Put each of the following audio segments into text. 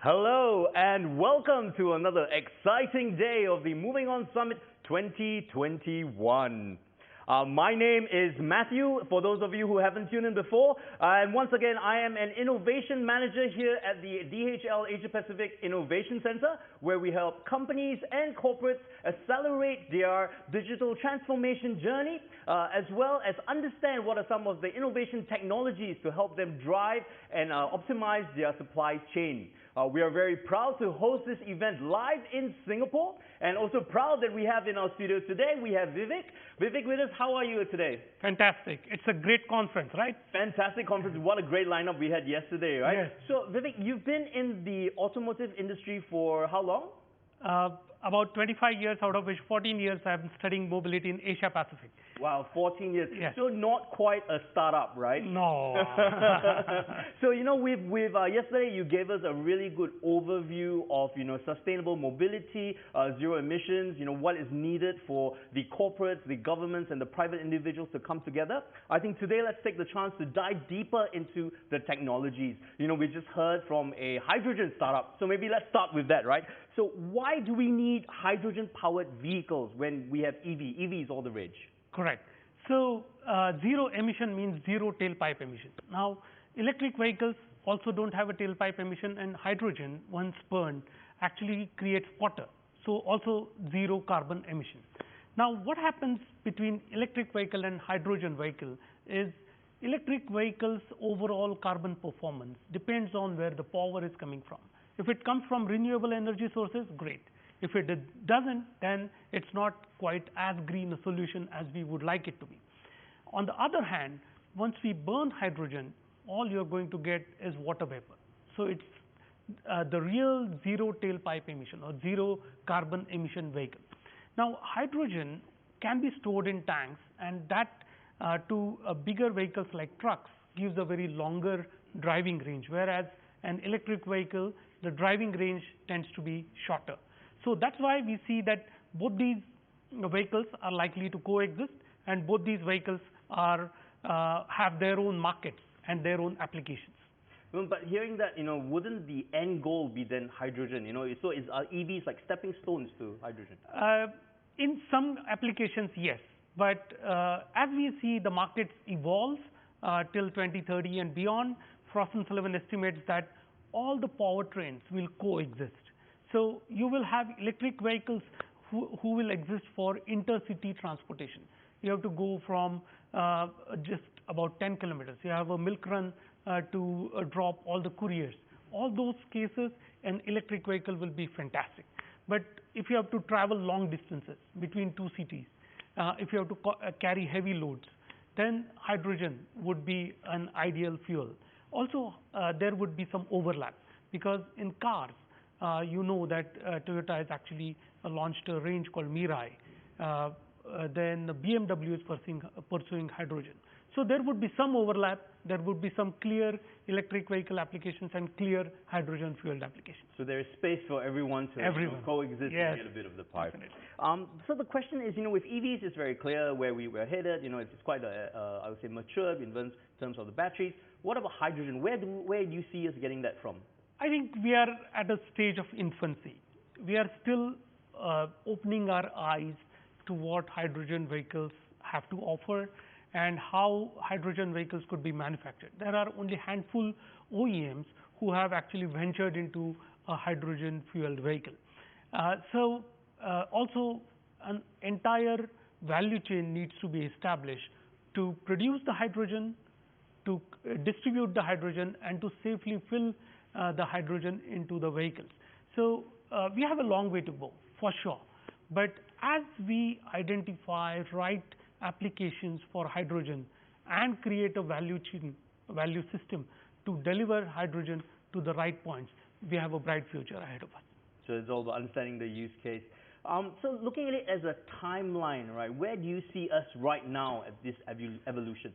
Hello and welcome to another exciting day of the Moving On Summit 2021. My name is Matthew, for those of you who haven't tuned in before. And once again, I am an innovation manager here at the DHL Asia Pacific Innovation Center, where we help companies and corporates accelerate their digital transformation journey, as well as understand what are some of the innovation technologies to help them drive and optimize their supply chain. We are very proud to host this event live in Singapore, and also proud that we have in our studio today, we have Vivek. Vivek with us, how are you today? Fantastic. It's a great conference, right? Fantastic conference. What a great lineup we had yesterday, right? Yes. So Vivek, you've been in the automotive industry for how long? About 25 years, out of which 14 years I've been studying mobility in Asia Pacific. Wow, 14 years. Yes. So not quite a startup, right? No. So, yesterday you gave us a really good overview of, sustainable mobility, zero emissions, what is needed for the corporates, the governments, and the private individuals to come together. I think today let's take the chance to dive deeper into the technologies. We just heard from a hydrogen startup, so maybe let's start with that, right? So why do we need hydrogen-powered vehicles when we have EV? EV is all the rage. Correct. So zero emission means zero tailpipe emission. Now, electric vehicles also don't have a tailpipe emission, and hydrogen, once burned, actually creates water. So also zero carbon emission. Now, what happens between electric vehicle and hydrogen vehicle is electric vehicles' overall carbon performance depends on where the power is coming from. If it comes from renewable energy sources, great. If it doesn't, then it's not quite as green a solution as we would like it to be. On the other hand, once we burn hydrogen, all you're going to get is water vapor. So it's the real zero tailpipe emission or zero carbon emission vehicle. Now, hydrogen can be stored in tanks, and that to bigger vehicles like trucks gives a very longer driving range, whereas an electric vehicle, the driving range tends to be shorter. So that's why we see that both these vehicles are likely to coexist, and both these vehicles are have their own markets and their own applications. But hearing that, wouldn't the end goal be then hydrogen? So is EVs like stepping stones to hydrogen? In some applications, yes. But as we see the markets evolve till 2030 and beyond, Frost & Sullivan estimates that all the powertrains will coexist. So you will have electric vehicles who will exist for intercity transportation. You have to go from just about 10 kilometers. You have a milk run to drop all the couriers. All those cases, an electric vehicle will be fantastic. But if you have to travel long distances between two cities, if you have to carry heavy loads, then hydrogen would be an ideal fuel. Also, there would be some overlap, because in cars, that Toyota has actually launched a range called Mirai. Then BMW is pursuing hydrogen. So there would be some overlap. There would be some clear electric vehicle applications and clear hydrogen fueled applications. So there is space for everyone to coexist and get a bit of the pie. So the question is, with EVs, it's very clear where we're headed. It's quite I would say mature in terms of the batteries. What about hydrogen? Where do you see us getting that from? I think we are at a stage of infancy. We are still opening our eyes to what hydrogen vehicles have to offer and how hydrogen vehicles could be manufactured. There are only a handful OEMs who have actually ventured into a hydrogen fueled vehicle. Also an entire value chain needs to be established to produce the hydrogen, to distribute the hydrogen, and to safely fill the hydrogen into the vehicles. So we have a long way to go, for sure. But as we identify right applications for hydrogen and create a value system to deliver hydrogen to the right points, we have a bright future ahead of us. So it's all about understanding the use case. So looking at it as a timeline, right, where do you see us right now at this evolution?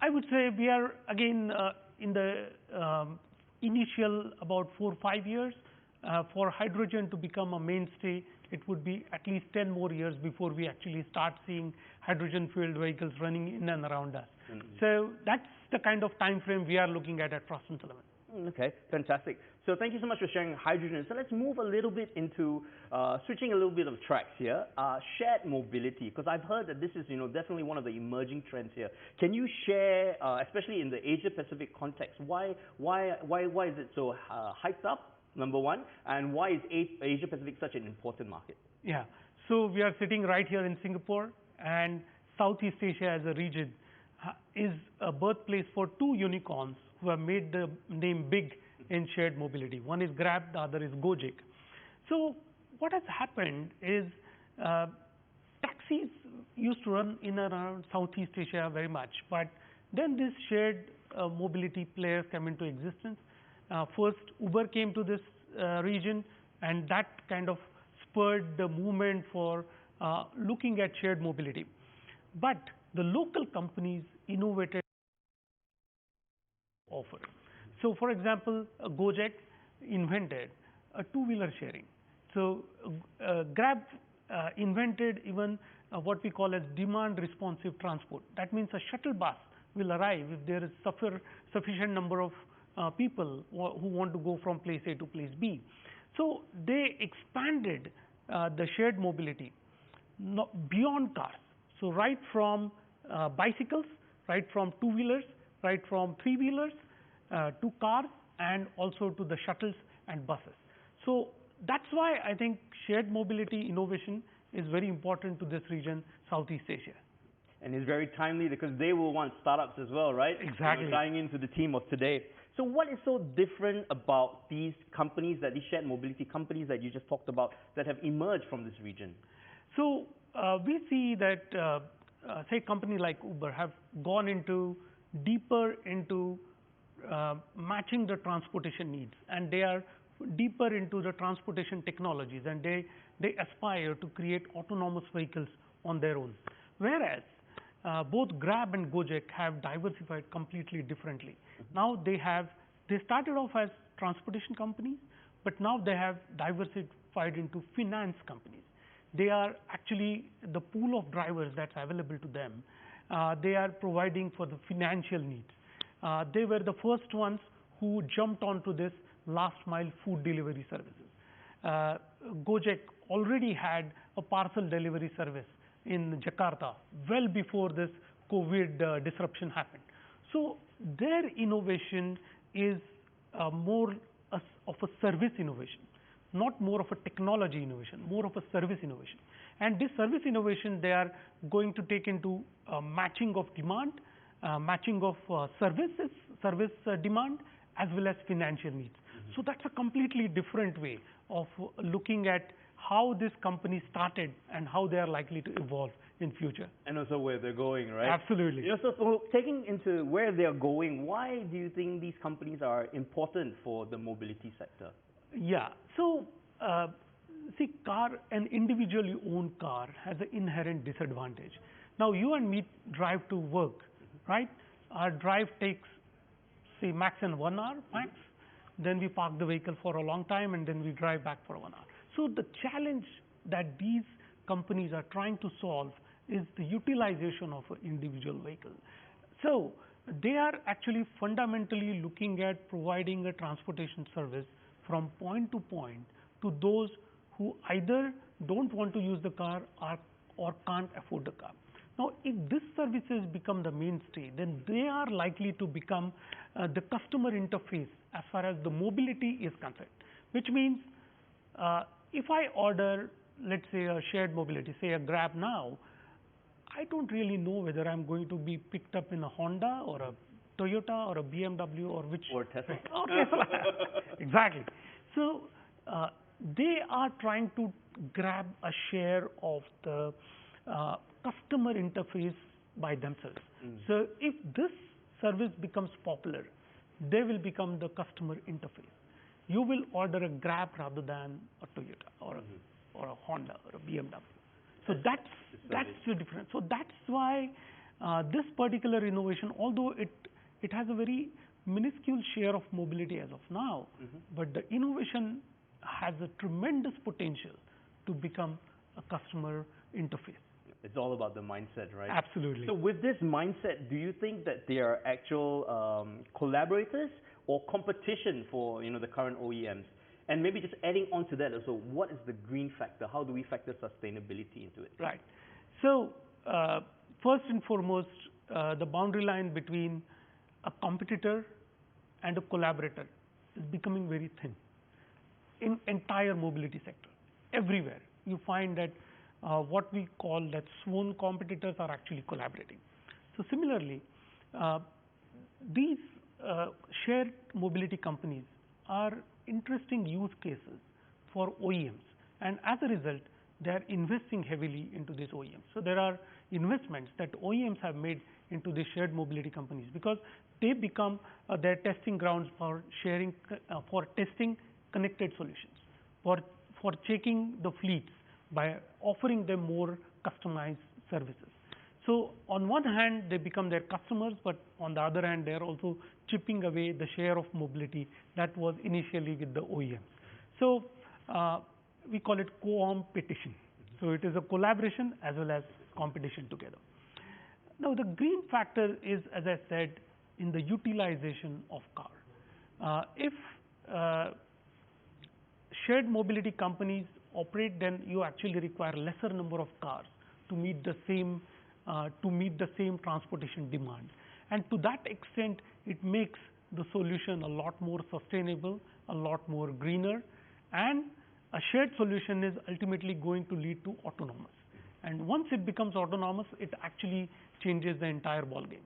I would say we are again in the initial about 4 or 5 years. For hydrogen to become a mainstay, it would be at least 10 more years before we actually start seeing hydrogen fueled vehicles running in and around us. So that's the kind of time frame we are looking at Frost & Sullivan. Okay, fantastic. So thank you so much for sharing hydrogen. So let's move a little bit into switching a little bit of tracks here. Shared mobility, because I've heard that this is, definitely one of the emerging trends here. Can you share, especially in the Asia Pacific context, why is it so hyped up? Number one, and why is Asia Pacific such an important market? Yeah. So we are sitting right here in Singapore, and Southeast Asia as a region is a birthplace for two unicorns who have made the name big in shared mobility. One is Grab, the other is Gojek. So what has happened is taxis used to run in and around Southeast Asia very much, but then these shared mobility players came into existence. First, Uber came to this region, and that kind of spurred the movement for looking at shared mobility. But the local companies innovated offer. So, for example, Gojek invented a two-wheeler sharing. So, Grab invented even what we call as demand responsive transport. That means a shuttle bus will arrive if there is sufficient number of people who want to go from place A to place B. So they expanded the shared mobility beyond cars. So right from bicycles, right from two-wheelers, right from three-wheelers to cars, and also to the shuttles and buses. So that's why I think shared mobility innovation is very important to this region, Southeast Asia. And it's very timely because they will want startups as well, right? Exactly. Tying into the theme of today. So what is so different about these companies, these shared mobility companies that you just talked about, that have emerged from this region? So we see that, say, a company like Uber have gone deeper into matching the transportation needs, and they are deeper into the transportation technologies, and they aspire to create autonomous vehicles on their own. Whereas both Grab and Gojek have diversified completely differently. Now they started off as transportation companies, but now they have diversified into finance companies. They are actually the pool of drivers that's available to them. They are providing for the financial needs. They were the first ones who jumped onto this last mile food delivery services. Gojek already had a parcel delivery service in Jakarta well before this COVID disruption happened. So their innovation is more of a service innovation, not more of a technology innovation, more of a service innovation. And this service innovation, they are going to take into matching of demand, matching of service demand, as well as financial needs. So that's a completely different way of looking at how this company started and how they are likely to evolve in future. And also where they're going, right? Absolutely. So taking into where they're going, why do you think these companies are important for the mobility sector? Yeah. So see, an individually owned car has an inherent disadvantage. Now you and me drive to work, right? Our drive takes, say, max in 1 hour, max. Then we park the vehicle for a long time, and then we drive back for 1 hour. So the challenge that these companies are trying to solve is the utilization of an individual vehicle. So they are actually fundamentally looking at providing a transportation service from point to point to those who either don't want to use the car or can't afford the car. Now, if these services become the mainstay, then they are likely to become the customer interface as far as the mobility is concerned, which means if I order, let's say, a shared mobility, say a Grab now, I don't really know whether I'm going to be picked up in a Honda or a Toyota or a BMW or which. Or Tesla. Or Tesla. Exactly. So they are trying to grab a share of the customer interface by themselves. So if this service becomes popular, they will become the customer interface. You will order a Grab rather than a Toyota or a Honda or a BMW. So that's the difference. So that's why this particular innovation, although it has a very minuscule share of mobility as of now, but the innovation has a tremendous potential to become a customer interface. It's all about the mindset, right? Absolutely. So with this mindset, do you think that they are actual collaborators, or competition for, the current OEMs? And maybe just adding on to that also, what is the green factor? How do we factor sustainability into it? Right. So, first and foremost, the boundary line between a competitor and a collaborator is becoming very thin in entire mobility sector. Everywhere you find that what we call that sworn competitors are actually collaborating. So similarly, these shared mobility companies are interesting use cases for OEMs, and as a result, they are investing heavily into these OEMs. So there are investments that OEMs have made into the shared mobility companies because they become their testing grounds for sharing, for testing connected solutions, for checking the fleets by offering them more customized services. So on one hand, they become their customers, but on the other hand, they are also chipping away the share of mobility that was initially with the OEMs. So we call it co-opetition. So it is a collaboration as well as competition together. Now the green factor is, as I said, in the utilization of car. If shared mobility companies operate, then you actually require lesser number of cars to meet the same transportation demand, and to that extent it makes the solution a lot more sustainable, a lot more greener, and a shared solution is ultimately going to lead to autonomous, and once it becomes autonomous, it actually changes the entire ball game.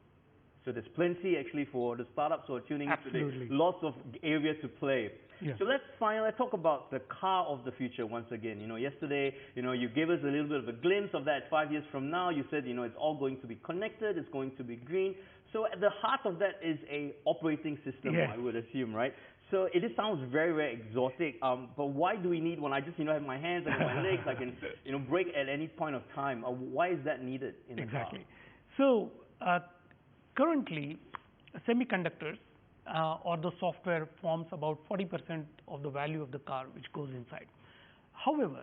So there's plenty actually for the startups who are tuning in Absolutely. today, lots of areas to play. Yeah. So let's talk about the car of the future once again. Yesterday, you gave us a little bit of a glimpse of that 5 years from now. You said, it's all going to be connected, it's going to be green. So at the heart of that is a operating system, Yes. I would assume, right? So it just sounds very, very exotic. But why do we need one? I just, have my hands and my legs. I can, break at any point of time. Why is that needed in the car? Exactly. So currently, semiconductors or the software forms about 40% of the value of the car which goes inside. However,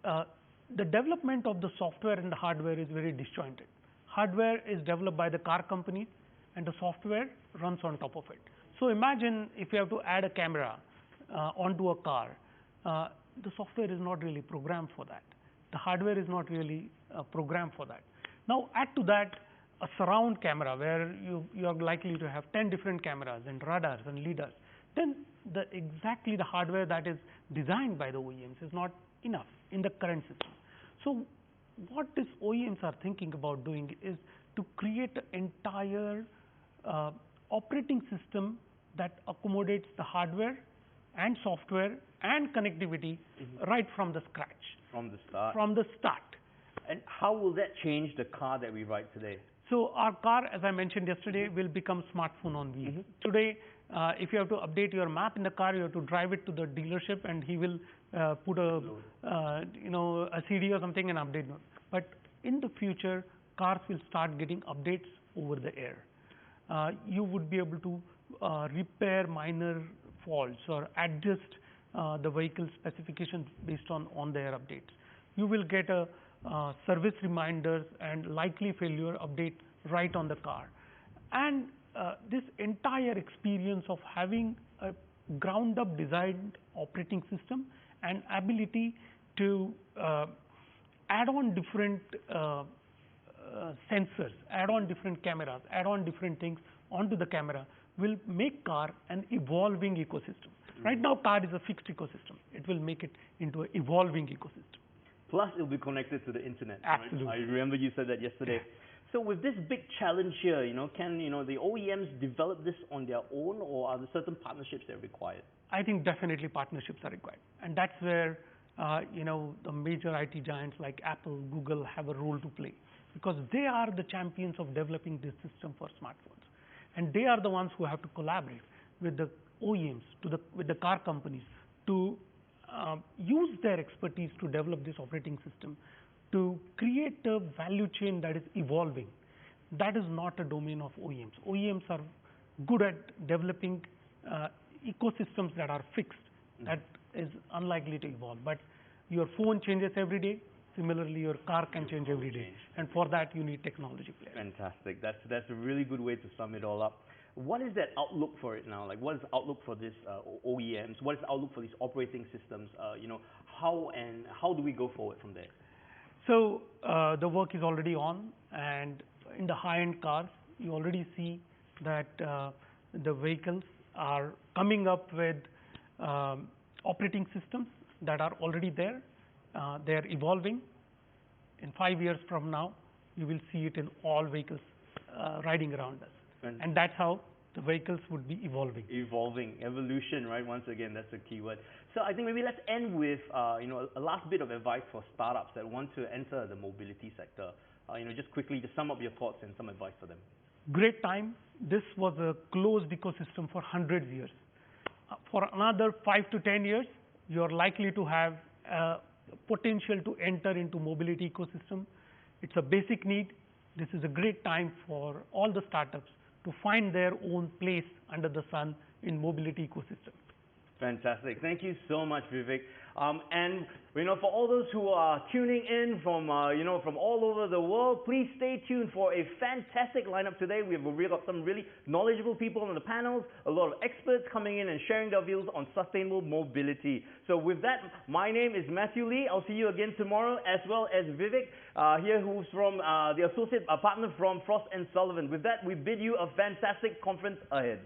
the development of the software and the hardware is very disjointed. Hardware is developed by the car companies and the software runs on top of it. So imagine if you have to add a camera onto a car, the software is not really programmed for that. The hardware is not really programmed for that. Now add to that a surround camera where you are likely to have 10 different cameras and radars and lidars, then exactly the hardware that is designed by the OEMs is not enough in the current system. So what these OEMs are thinking about doing is to create an entire operating system that accommodates the hardware and software and connectivity right from the scratch. From the start. From the start. And how will that change the car that we ride today? So our car, as I mentioned yesterday, will become smartphone on wheels. Today, if you have to update your map in the car, you have to drive it to the dealership, and he will put a CD or something and update it. But in the future, cars will start getting updates over the air. You would be able to repair minor faults or adjust the vehicle specifications based on their updates. You will get a service reminders and likely failure update right on the car, and this entire experience of having a ground up designed operating system and ability to add on different sensors, add on different cameras, add on different things onto the camera will make car an evolving ecosystem. Right now car is a fixed ecosystem. It will make it into an evolving ecosystem. Plus, it will be connected to the internet. Absolutely. Right? I remember you said that yesterday. So with this big challenge here, can the OEMs develop this on their own, or are there certain partnerships that are required? I think definitely partnerships are required, and that's where the major IT giants like Apple, Google have a role to play, because they are the champions of developing this system for smartphones, and they are the ones who have to collaborate with the OEMs, with the car companies to use their expertise to develop this operating system, to create a value chain that is evolving. That is not a domain of OEMs. OEMs are good at developing ecosystems that are fixed, that is unlikely to evolve. But your phone changes every day. Similarly, your car can change every day. And for that, you need technology players. Fantastic. That's a really good way to sum it all up. what is that outlook for it now? Like, what is the outlook for this OEMs? What is the outlook for these operating systems? How do we go forward from there? So the work is already on, and in the high-end cars, you already see that the vehicles are coming up with operating systems that are already there. They are evolving. In 5 years from now, you will see it in all vehicles riding around us. And that's how the vehicles would be evolving. Evolving, evolution, right? Once again, that's a key word. So I think maybe let's end with a last bit of advice for startups that want to enter the mobility sector. Just quickly, just sum up your thoughts and some advice for them. Great time. This was a closed ecosystem for hundreds of years. For another 5 to 10 years, you are likely to have potential to enter into mobility ecosystem. It's a basic need. This is a great time for all the startups to find their own place under the sun in mobility ecosystem. Fantastic. Thank you so much, Vivek. And for all those who are tuning in from from all over the world, please stay tuned for a fantastic lineup today. We've got some really knowledgeable people on the panels, a lot of experts coming in and sharing their views on sustainable mobility. So with that, my name is Matthew Lee. I'll see you again tomorrow, as well as Vivek here, who's from the associate partner from Frost & Sullivan. With that, we bid you a fantastic conference ahead.